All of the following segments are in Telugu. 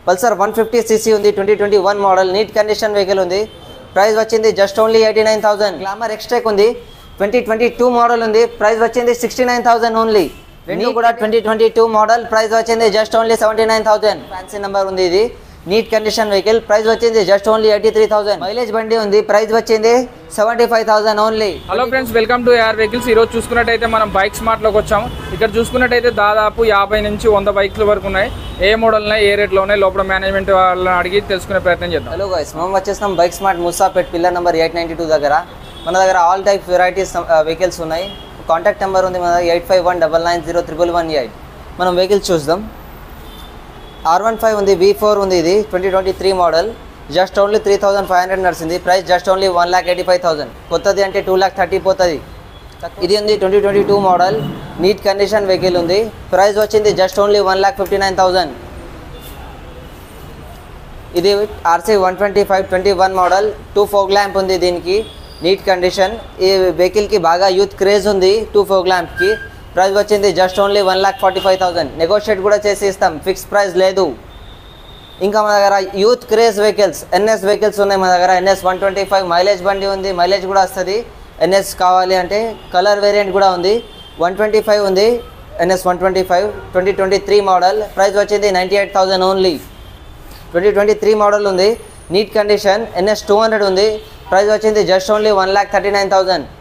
పల్సర్ 150cc ఉంది 2021 మోడల్ నీట్ కండిషన్ వెహికల్ ఉంది ప్రైస్ వచ్చింది జస్ట్ ఓన్లీ 89000 గ్లామర్ ఎక్స్ట్రాక్ ఉంది 2022 మోడల్ ఉంది ప్రైస్ వచ్చింది 69000 ఓన్లీ రెండు కూడా 2022 మోడల్ ప్రైస్ వచ్చింది జస్ట్ ఓన్లీ 79000 ఫ్యాన్సీ నెంబర్ ఉంది ఇది నీట్ కండిషన్ వెహికల్ ప్రైస్ వచ్చింది జస్ట్ ఓన్లీ 83000 మైలేజ్ బండి ఉంది ప్రైస్ వచ్చింది 75000 only hello friends welcome to AR vehicles ఈ రోజు చూసుకున్నట్టయితే మనం బైక్ స్మార్ట్ లోకి వచ్చాము ఇక్కడ చూసుకున్నట్టయితే దాదాపు 50 నుంచి 100 బైక్ల వరకు ఉన్నాయి ఏ మోడల్ ఉన్నాయి ఏ రేట్లో ఉన్నాయి లోపల మేనేజ్మెంట్ వాళ్ళని అడిగి తెలుసుకునే ప్రయత్నం చేద్దాం హలో గైస్ మనం వచ్చేస్తాం bike smart Moosapet pillar number 892 దగ్గర మన దగ్గర ఆల్ టైప్ వెరైటీస్ వెహికల్స్ ఉన్నాయి కాంటాక్ట్ నెంబర్ ఉంది మన దగ్గర 8519901118 మనం వెహికల్స్ చూద్దాం R15 ఉంది V4 ఉంది ఇది 2023 మోడల్ జస్ట్ ఓన్లీ 3500 నడిచింది ప్రైస్ జస్ట్ ఓన్లీ 1,85,000 కొత్తది అంటే 2,30,000 పోతుంది ఇది ఉంది 2022 మోడల్ నీట్ కండిషన్ వెహికల్ ఉంది ప్రైస్ వచ్చింది జస్ట్ ఓన్లీ 1,59,000 ఇది RC 125 21 మోడల్ 2 ఫోగ్ ల్యాంప్ ఉంది దీనికి నీట్ కండిషన్ ఈ వెహికల్కి బాగా యూత్ క్రేజ్ ఉంది 2 ఫోగ్ ల్యాంప్కి ప్రైస్ వచ్చింది జస్ట్ ఓన్లీ 1,45,000 నెగోషియేట్ కూడా చేసి ఇస్తాం ఫిక్స్ ప్రైస్ లేదు ఇంకా మన దగ్గర youth craze vehicles NS vehicles ఉన్నాయి మన దగ్గర NS 125 మైలేజ్ బండి ఉంది మైలేజ్ కూడా వస్తుంది NS కావాలి అంటే కలర్ వేరియంట్ కూడా ఉంది 125 ఉంది NS 125 2023 మోడల్ ప్రైస్ వచ్చింది 98,000 ఓన్లీ 2023 మోడల్ ఉంది నీట్ కండిషన్ NS 200 ఉంది ప్రైస్ వచ్చింది జస్ట్ ఓన్లీ 1,39,000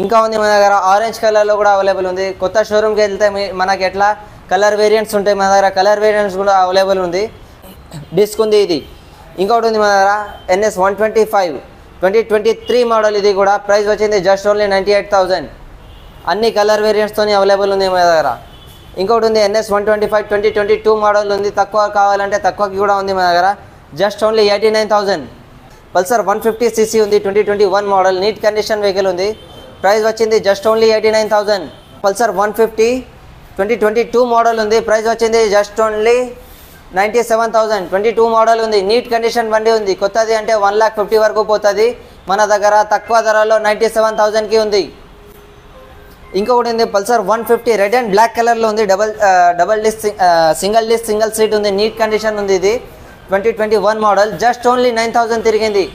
ఇంకా ఉంది మన దగ్గర ఆరెంజ్ కలర్లో కూడా అవైలబుల్ ఉంది కొత్త షోరూమ్కి వెళ్తే మనకి ఎట్లా కలర్ వేరియంట్స్ ఉంటాయి మన దగ్గర కలర్ వేరియంట్స్ కూడా అవైలబుల్ ఉంది డిస్క్ ఉంది ఇది ఇంకొకటి ఉంది మన దగ్గర NS 125 2023 మోడల్ ఇది కూడా ప్రైస్ వచ్చింది జస్ట్ ఓన్లీ 98,000 అన్ని కలర్ వేరియంట్స్తో అవైలబుల్ ఉంది మన దగ్గర ఇంకొకటి ఉంది NS 125 2022 మోడల్ ఉంది తక్కువ కావాలంటే తక్కువకి కూడా ఉంది మన దగ్గర జస్ట్ ఓన్లీ 89,000 పల్సర్ 150cc ఉంది 2021 మోడల్ నీట్ కండిషన్ వెహికల్ ఉంది ప్రైస్ వచ్చింది జస్ట్ ఓన్లీ 89,000 పల్సర్ 150 2022 మోడల్ ఉంది ప్రైస్ వచ్చింది జస్ట్ ఓన్లీ 97,000 22 మోడల్ ఉంది నీట్ కండిషన్ బండి ఉంది కొత్తది అంటే 1,50,000 వరకు పోతుంది మన దగ్గర తక్కువ ధరలో 97,000కి ఉంది ఇంకొకటి ఉంది పల్సర్ 150 రెడ్ అండ్ బ్లాక్ కలర్లో ఉంది డబల్ డిస్క్ సింగిల్ సీట్ ఉంది నీట్ కండిషన్ ఉంది ఇది 2021 మోడల్ జస్ట్ ఓన్లీ 9,000 తిరిగింది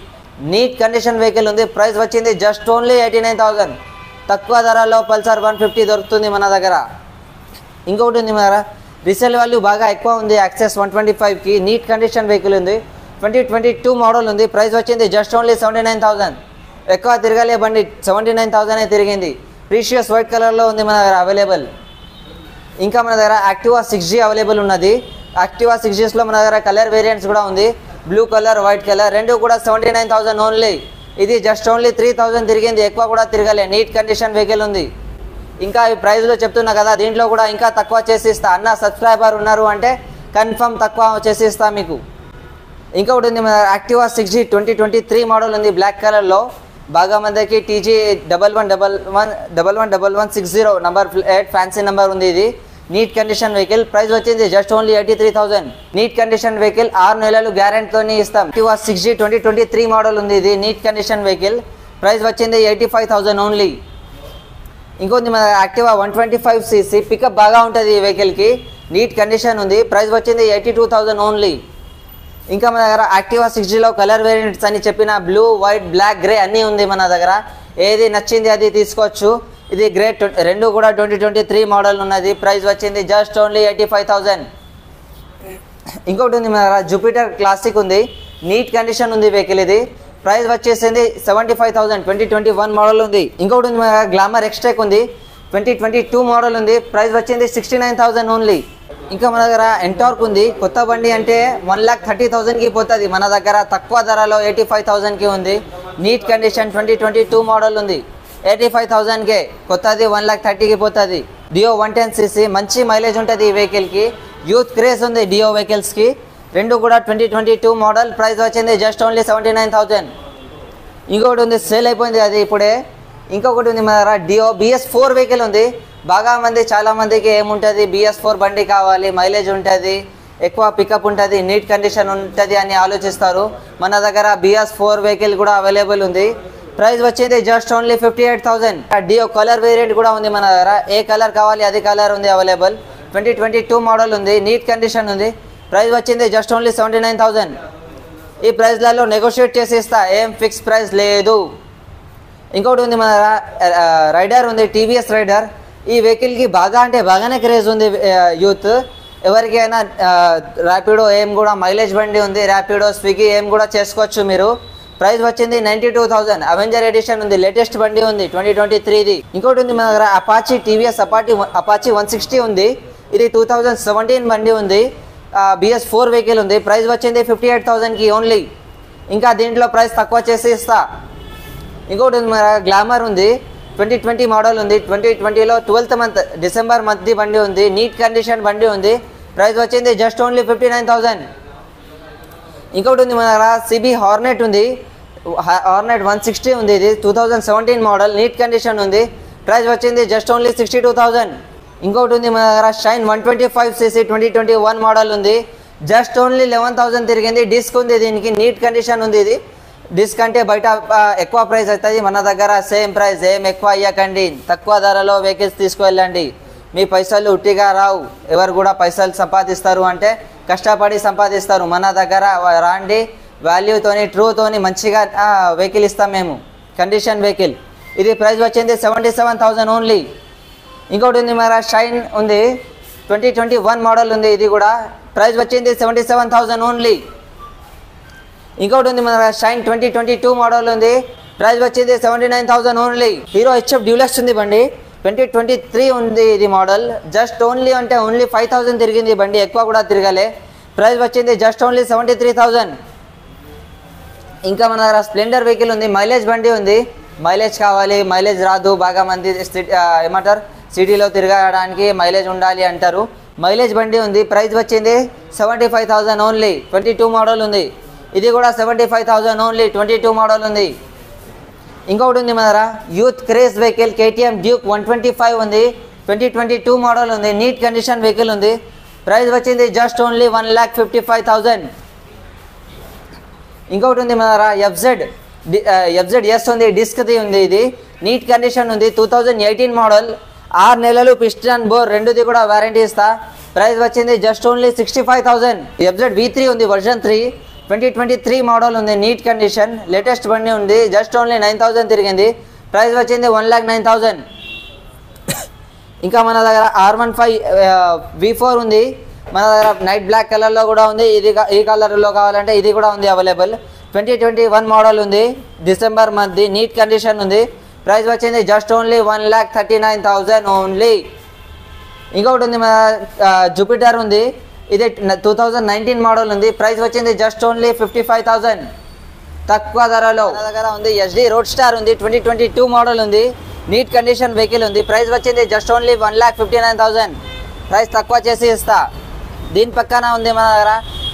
నీట్ కండిషన్ వెహికల్ ఉంది ప్రైస్ వచ్చింది జస్ట్ ఓన్లీ 89,000 తక్కువ ధరలో పల్సర్ 150 దొరుకుతుంది మన దగ్గర ఇంకొకటి ఉంది మన దగ్గర రీసేల్ వాల్యూ బాగా ఎక్కువ ఉంది యాక్సెస్ 125కి నీట్ కండిషన్ వెహికల్ ఉంది 2022 మోడల్ ఉంది ప్రైస్ వచ్చింది జస్ట్ ఓన్లీ 79,000 ఎక్కువ తిరగలే బండి 79,000 తిరిగింది ప్రీషియస్ వైట్ కలర్లో ఉంది మన దగ్గర అవైలబుల్ ఇంకా మన దగ్గర యాక్టివా 6G అవైలబుల్ ఉన్నది యాక్టివా 6Gsలో మన దగ్గర కలర్ వేరియంట్స్ కూడా ఉంది బ్లూ కలర్ వైట్ కలర్ రెండు కూడా 79,000 ఓన్లీ ఇది జస్ట్ ఓన్లీ 3,000 తిరిగింది ఎక్కువ కూడా తిరగలే నీట్ కండిషన్ వెహికల్ ఉంది ఇంకా ఈ ప్రైస్లో చెప్తున్నా కదా దీంట్లో కూడా ఇంకా తక్కువ చేసి ఇస్తా అన్న సబ్స్క్రైబర్ ఉన్నారు అంటే కన్ఫర్మ్ తక్కువ చేసి ఇస్తా మీకు ఇంకొకటి ఉంది మన యాక్టివా 6G 2023 మోడల్ ఉంది బ్లాక్ కలర్లో బాగా మందికి TG 111160 నంబర్ 8 ఫ్యాన్సీ నెంబర్ ఉంది ఇది నీట్ కండిషన్ వెహికల్ ప్రైస్ వచ్చింది just only 83,000 neat condition vehicle 6 నెలలు గ్యారెంటీతోనే ఇస్తాం యాక్టివా 6G 2023 మోడల్ ఉంది ఇది నీట్ కండిషన్ వెహికల్ ప్రైస్ వచ్చింది 85,000 ఓన్లీ ఇంకొంది మన యాక్టివా 125cc పికప్ బాగా ఉంటుంది ఈ వెహికల్కి నీట్ కండిషన్ ఉంది ప్రైస్ వచ్చింది 82,000 ఓన్లీ ఇంకా మన దగ్గర యాక్టివా 6Gలో కలర్ వేరియంట్స్ అని చెప్పిన బ్లూ వైట్ బ్లాక్ గ్రే అన్నీ ఉంది మన దగ్గర ఏది నచ్చింది అది తీసుకోవచ్చు ఇది గ్రే రెండు కూడా 2023 మోడల్ ఉన్నది ప్రైస్ వచ్చింది జస్ట్ ఓన్లీ 85,000 ఇంకొకటి ఉంది మన దగ్గర జూపిటర్ క్లాసిక్ ఉంది నీట్ కండిషన్ ఉంది వెహికల్ ఇది ప్రైస్ వచ్చేసింది 75,000 2021 మోడల్ ఉంది ఇంకొకటి ఉంది మన దగ్గర గ్లామర్ ఎక్స్ట్రాక్ ఉంది 2022 మోడల్ ఉంది ప్రైస్ వచ్చింది 69,000 ఓన్లీ ఇంకా మన దగ్గర ఎంటార్క్ ఉంది కొత్త బండి అంటే 1,30,000కి పోతుంది మన దగ్గర తక్కువ ధరలో 85,000కి ఉంది నీట్ కండిషన్ 2022 మోడల్ ఉంది 85,000కే కొత్తది 1,30,000కి పోతుంది డియో 110cc మంచి మైలేజ్ ఉంటుంది ఈ వెహికల్కి యూత్ క్రేజ్ ఉంది డియో వెహికల్స్కి రెండు కూడా 2022 మోడల్ ప్రైస్ వచ్చింది జస్ట్ ఓన్లీ 79,000 ఇంకొకటి ఉంది సేల్ అయిపోయింది అది ఇప్పుడే ఇంకొకటి ఉంది మన దగ్గర డియో BS4 వెహికల్ ఉంది బాగా మంది చాలా మందికి ఏముంటుంది BS4 బండి కావాలి మైలేజ్ ఉంటుంది ఎక్కువ పికప్ ఉంటుంది నీట్ కండిషన్ ఉంటుంది అని ఆలోచిస్తారు మన దగ్గర BS4 వెహికల్ కూడా అవైలబుల్ ఉంది ప్రైస్ వచ్చేది జస్ట్ ఓన్లీ 58,000 డియో కలర్ వేరియంట్ కూడా ఉంది మన దగ్గర ఏ కలర్ కావాలి అది కలర్ ఉంది అవైలబుల్ 2022 మోడల్ ఉంది నీట్ కండిషన్ ఉంది ప్రైస్ వచ్చింది జస్ట్ ఓన్లీ 79,000. ఈ ప్రైస్లలో నెగోషియేట్ చేసి ఇస్తా, ఏం ఫిక్స్ ప్రైస్ లేదు. ఇంకోటి ఉంది మన రైడర్ ఉంది, టీవీఎస్ రైడర్. ఈ వెహికల్కి బాగా అంటే బాగానే క్రేజ్ ఉంది యూత్. ఎవరికైనా ర్యాపిడో ఏం కూడా మైలేజ్ బండి ఉంది, ర్యాపిడో స్విగ్గీ ఏం కూడా చేసుకోవచ్చు మీరు. ప్రైస్ వచ్చింది 92,000. అవెంజర్ ఎడిషన్ ఉంది, లేటెస్ట్ బండి ఉంది 2023ది. ఇంకోటి ఉంది మన దగ్గర అపాచీ, టీవీఎస్ అపాచీ 160 ఉంది. ఇది 2017 బండి ఉంది, BS4 వెహికల్ ఉంది. ప్రైస్ వచ్చింది 58,000కి ఓన్లీ. ఇంకా దీంట్లో ప్రైస్ తక్కువ చేసి ఇస్తా. ఇంకోటి ఉంది మన గ్లామర్ ఉంది, 2020 మోడల్ ఉంది. 2020లో 12th మంత్ డిసెంబర్ మంత్ది బండి ఉంది, నీట్ కండిషన్ బండి ఉంది. ప్రైస్ వచ్చింది జస్ట్ ఓన్లీ 59,000. ఇంకోటి ఉంది మన దగ్గర CB హార్నెట్ ఉంది, హార్నెట్ 160 ఉంది. ఇది 2017 మోడల్, నీట్ కండిషన్ ఉంది. ప్రైస్ వచ్చింది జస్ట్ ఓన్లీ 62,000. ఇంకోటి ఉంది మన దగ్గర షైన్ 125cc 2021 మోడల్ ఉంది. జస్ట్ ఓన్లీ 11,000 తిరిగింది. డిస్క్ ఉంది దీనికి, నీట్ కండిషన్ ఉంది. ఇది డిస్క్ అంటే బయట ఎక్కువ ప్రైస్ అవుతుంది, మన దగ్గర సేమ్ ప్రైస్. ఏం ఎక్కువ అయ్యకండి, తక్కువ ధరలో వెహికల్స్ తీసుకువెళ్ళండి. మీ పైసలు ఉట్టిగా రావు. ఎవరు కూడా పైసలు సంపాదిస్తారు అంటే కష్టపడి సంపాదిస్తారు. మన దగ్గర రాండి, వాల్యూతోని ట్రూతోని మంచిగా వెహికల్ ఇస్తాం మేము, కండిషన్ వెహికల్. ఇది ప్రైస్ వచ్చింది 77,000 ఓన్లీ. ఇంకోటి ఉంది మన షైన్ ఉంది, 2021 మోడల్ ఉంది. ఇది కూడా ప్రైస్ వచ్చింది 77,000 ఓన్లీ. ఇంకోటి ఉంది మన షైన్ 2022 మోడల్ ఉంది. ప్రైస్ వచ్చింది 79,000 ఓన్లీ. హీరో HF డ్యూలక్స్ ఉంది బండి, 2023 ఉంది ఇది మోడల్. జస్ట్ ఓన్లీ అంటే ఓన్లీ 5,000 తిరిగింది బండి, ఎక్కువ కూడా తిరగలే. ప్రైస్ వచ్చింది జస్ట్ ఓన్లీ 73,000. ఇంకా మన దగ్గర స్ప్లెండర్ వెహికల్ ఉంది, మైలేజ్ బండి ఉంది. మైలేజ్ కావాలి, మైలేజ్ రాదు, బాగా మంది ఏమంటారు సిటీలో తిరగడానికి మైలేజ్ ఉండాలి అంటారు. మైలేజ్ బండి ఉంది. ప్రైస్ వచ్చింది 75,000 ఓన్లీ. 22 మోడల్ ఉంది. ఇది కూడా 75,000 ఓన్లీ, 22 మోడల్ ఉంది. ఇంకొకటి ఉంది మన దగ్గర youth craze vehicle, KTM Duke 125 ఉంది, 2022 మోడల్ ఉంది. నీట్ కండిషన్ వెహికల్ ఉంది. ప్రైస్ వచ్చింది జస్ట్ ఓన్లీ 1,55,000. ఇంకొకటి ఉంది మన దగ్గర FZS ఉంది, డిస్క్ది ఉంది. ఇది నీట్ కండిషన్ ఉంది, 2018 మోడల్. 6 నెలలు పిస్టన్ బోర్ రెండుది కూడా వారంటీ ఇస్తా. ప్రైస్ వచ్చింది జస్ట్ ఓన్లీ 65,000. FZ V3 ఉంది, వర్షన్ 3, 2023 మోడల్ ఉంది, నీట్ కండిషన్, లేటెస్ట్ బండి ఉంది. జస్ట్ ఓన్లీ 9,000 తిరిగింది. ప్రైస్ వచ్చింది 1,09,000. ఇంకా మన దగ్గర R15 V4 ఉంది. మన దగ్గర నైట్ బ్లాక్ కలర్లో కూడా ఉంది. ఇది ఈ కలర్లో కావాలంటే ఇది కూడా ఉంది అవైలబుల్. 2021 మోడల్ ఉంది, డిసెంబర్ మంత్, నీట్ కండిషన్ ఉంది. ప్రైస్ వచ్చింది జస్ట్ ఓన్లీ 1,39,000 ఓన్లీ. ఇంకొకటి ఉంది మన జూపిటర్ ఉంది, ఇది 2019 మోడల్ ఉంది. ప్రైస్ వచ్చింది జస్ట్ ఓన్లీ 55,000 తక్కువ ధరలో. మన దగ్గర ఉంది SD రోడ్ స్టార్ ఉంది, 2022 మోడల్ ఉంది, నీట్ కండిషన్ వెహికల్ ఉంది. ప్రైస్ వచ్చింది జస్ట్ ఓన్లీ 1,59,000. ప్రైస్ తక్కువ చేసి ఇస్తా. దీని పక్కన ఉంది మన దగ్గర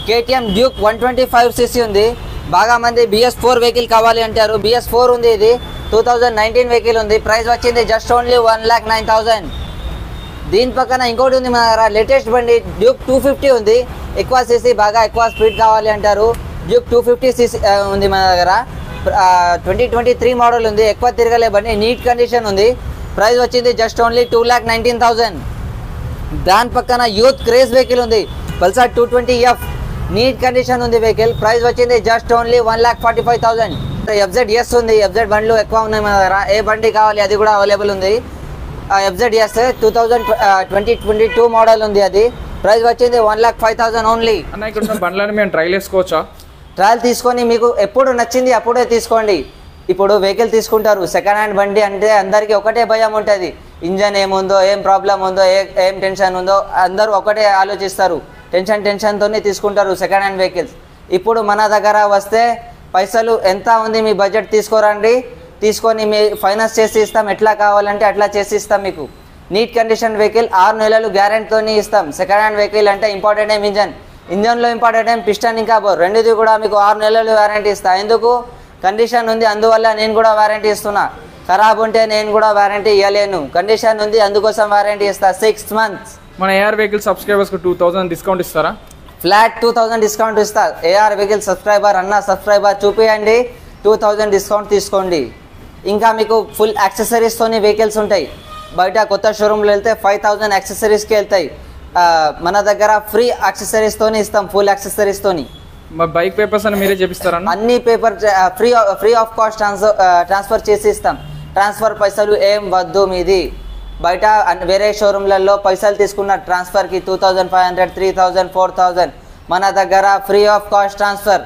KTM డ్యూక్ 125cc ఉంది. బాగా మంది BS4 వెహికల్ కావాలి అంటారు. BS4 ఉంది, ఇది 2019 వెహికల్ ఉంది. ప్రైస్ వచ్చింది జస్ట్ ఓన్లీ 1,09,000. దీని పక్కన ఇంకోటి ఉంది మన దగ్గర లేటెస్ట్ బండి డ్యూక్ 250 ఉంది. ఎక్కువ సీసీ, బాగా ఎక్కువ స్పీడ్ కావాలి అంటారు. డ్యూక్ 250cc ఉంది మన దగ్గర. 2023 మోడల్ ఉంది, ఎక్కువ తిరగలే బండి, నీట్ కండిషన్ ఉంది. ప్రైస్ వచ్చింది జస్ట్ ఓన్లీ 2,19,000. దాని పక్కన యూత్ క్రేజ్ వెహికల్ ఉంది, పల్సర్ 220F, నీట్ కండిషన్ ఉంది వెహికల్. ప్రైస్ వచ్చింది జస్ట్ ఓన్లీ 1,45,000. FZS ఉంది, FZ బండ్లు ఎక్కువ ఉన్నాయి మన దగ్గర. ఏ బండి కావాలి అది కూడా అవైలబుల్ ఉంది. FZS 2022 మోడల్ ఉంది, అది ప్రైస్ వచ్చింది 1,05,000 ఓన్లీ. అన్న ఇక్కడ బండ్లని మేము ట్రైల్ వేసుకోవచ్చా? ట్రయల్ తీసుకొని మీకు ఎప్పుడు నచ్చింది అప్పుడే తీసుకోండి. ఇప్పుడు వెహికల్ తీసుకుంటారు, సెకండ్ హ్యాండ్ బండి అంటే అందరికీ ఒకటే భయం ఉంటుంది. ఇంజన్ ఏముందో, ఏం ప్రాబ్లం ఉందో, ఏం టెన్షన్ ఉందో అందరూ ఒకటే ఆలోచిస్తారు. టెన్షన్తోనే తీసుకుంటారు సెకండ్ హ్యాండ్ వెహికల్స్. ఇప్పుడు మన దగ్గర వస్తే పైసలు ఎంత ఉంది మీ బడ్జెట్ తీసుకోరండి, తీసుకొని మీ ఫైనాన్స్ చేసి ఇస్తాం. ఎట్లా కావాలంటే అట్లా చేసి ఇస్తాం మీకు. నీట్ కండిషన్ వెహికల్ 6 నెలలు గ్యారెంటీతోనే ఇస్తాం. సెకండ్ హ్యాండ్ వెహికల్ అంటే ఇంపార్టెంట్ ఏం ఇంజన్లో ఇంపార్టెంట్ ఏం పిస్టన్ ఇంకా బోర్ రెండుది కూడా మీకు 6 నెలలు వారంటీ ఇస్తా. ఎందుకు? కండిషన్ ఉంది, అందువల్ల నేను కూడా వారంటీ ఇస్తున్నా. ఖరాబ్ ఉంటే నేను కూడా వారంటీ ఇవ్వలేను. కండిషన్ ఉంది, అందుకోసం వారంటీ ఇస్తా 6 months. మన AR వెహికల్ సబ్స్క్రైబర్స్కి 2,000 డిస్కౌంట్ ఇస్తారా? ఫ్లాట్ 2,000 డిస్కౌంట్ ఇస్తా. AR వెహికల్ సబ్స్క్రైబర్ చూపియండి, 2,000 డిస్కౌంట్ తీసుకోండి. ఇంకా మీకు ఫుల్ యాక్సెసరీస్తోని వెహికల్స్ ఉంటాయి. బయట కొత్త షోరూమ్లో వెళ్తే 5,000 యాక్సెసరీస్కి వెళ్తాయి. మన దగ్గర ఫ్రీ యాక్సెసరీస్తోని ఇస్తాం, ఫుల్ యాక్సెసరీస్తోని. మరి బైక్ పేపర్స్ అని మీరే చేపిస్తారన్న? అన్ని paper free of cost transfer చేసి ఇస్తాం. ట్రాన్స్ఫర్ పైసలు ఏం వద్దు మీది. బయట వేరే షోరూమ్లలో పైసలు తీసుకున్న ట్రాన్స్ఫర్కి 2500, 3000, 4000. మన దగ్గర ఫ్రీ ఆఫ్ కాస్ట్ ట్రాన్స్ఫర్.